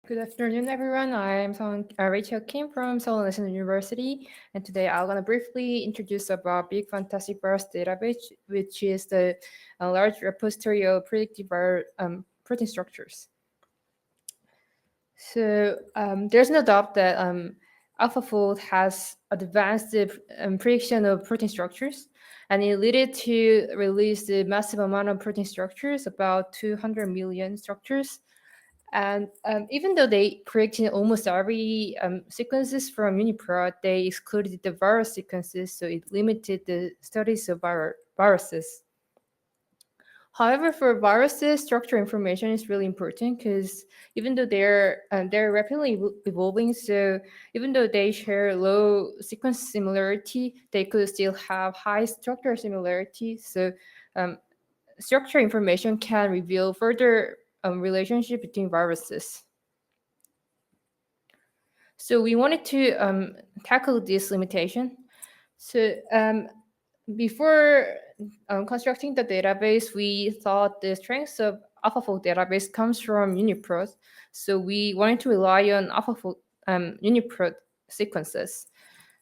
Good afternoon, everyone. I'm Rachel Kim from Seoul National University, and today I'm gonna briefly introduce about Big Fantastic Virus Database, which is the large repository of predictive protein structures. So there's no doubt that AlphaFold has advanced the prediction of protein structures, and it led to release the massive amount of protein structures, about 200 million structures. And even though they predicted almost every sequences from UniProt, they excluded the virus sequences, so it limited the studies of viruses. However, for viruses, structure information is really important because even though they're rapidly evolving, so even though they share low sequence similarity, they could still have high structure similarity. So um, structure information can reveal further relationship between viruses. So we wanted to tackle this limitation. So before constructing the database, we thought the strength of AlphaFold database comes from UniProt. So we wanted to rely on AlphaFold UniProt sequences.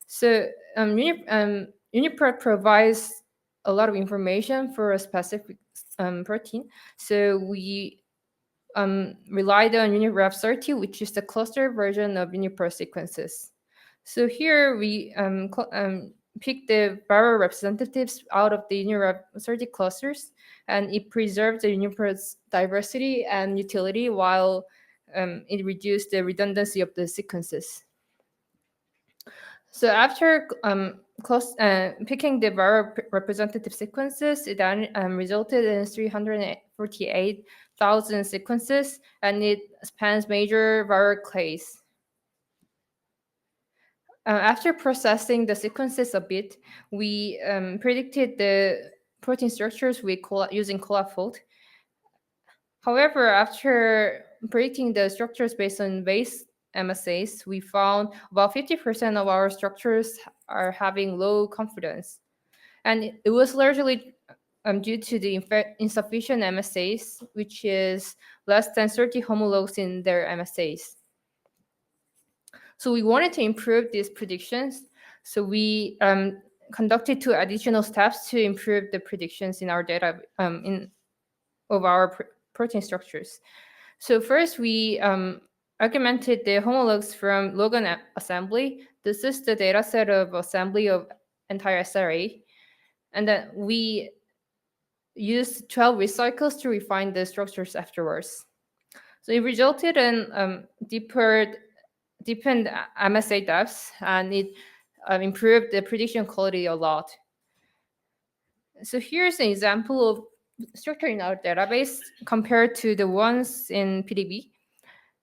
So UniProt provides a lot of information for a specific protein. So we relied on UniRef 30, which is the cluster version of UniProt sequences. So here we pick the viral representatives out of the UniRef 30 clusters, and it preserves the UniProt's diversity and utility while it reduced the redundancy of the sequences. So after picking the viral representative sequences, it then resulted in 348,000 sequences, and it spans major viral clades. After processing the sequences a bit, we predicted the protein structures using CollaFold. However, after predicting the structures based on base MSAs, we found about 50% of our structures are having low confidence. And it was largely due to the insufficient MSAs, which is less than 30 homologs in their MSAs. So we wanted to improve these predictions. So we conducted 2 additional steps to improve the predictions in our data of our protein structures. So first, we augmented the homologs from Logan assembly. This is the data set of assembly of entire SRA. And then we used 12 recycles to refine the structures afterwards. So it resulted in deepened MSA depths, and it improved the prediction quality a lot. So here's an example of structure in our database compared to the ones in PDB.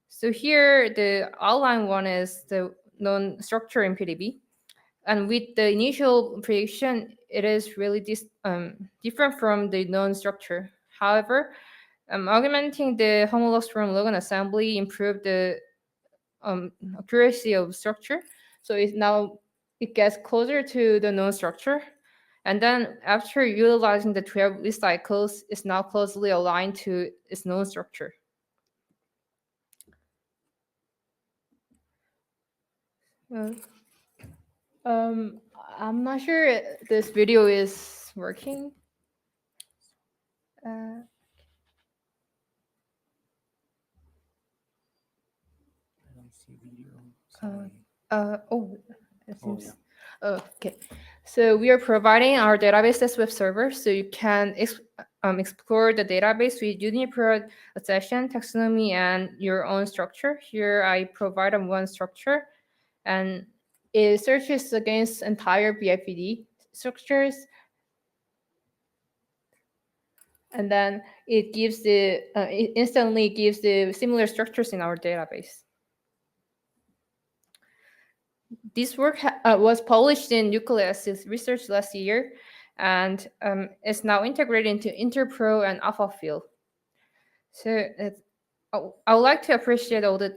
So here, the outline one is the known structure in PDB. And with the initial prediction, it is really different from the known structure. However, augmenting the homologs from Logan assembly improved the accuracy of structure. So it gets closer to the known structure. And then after utilizing the 12 recycles, it's now closely aligned to its known structure. I'm not sure this video is working. Uh, I don't see video. Sorry. It seems. Oh, okay. So we are providing our database as web server, so you can explore the database with UniProt accession, taxonomy, and your own structure. Here I provide one structure, and it searches against entire BFVD structures, and then it instantly gives the similar structures in our database. This work was published in Nucleus Research last year, and is now integrated into Interpro and AlphaField. So I would like to appreciate all the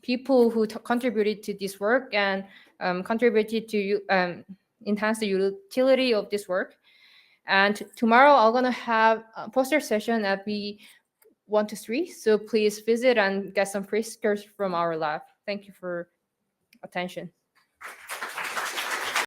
people who contributed to this work and contributed to enhance the utility of this work. And tomorrow I'm gonna have a poster session at 1 to 3. So please visit and get some free skirts from our lab. Thank you for attention.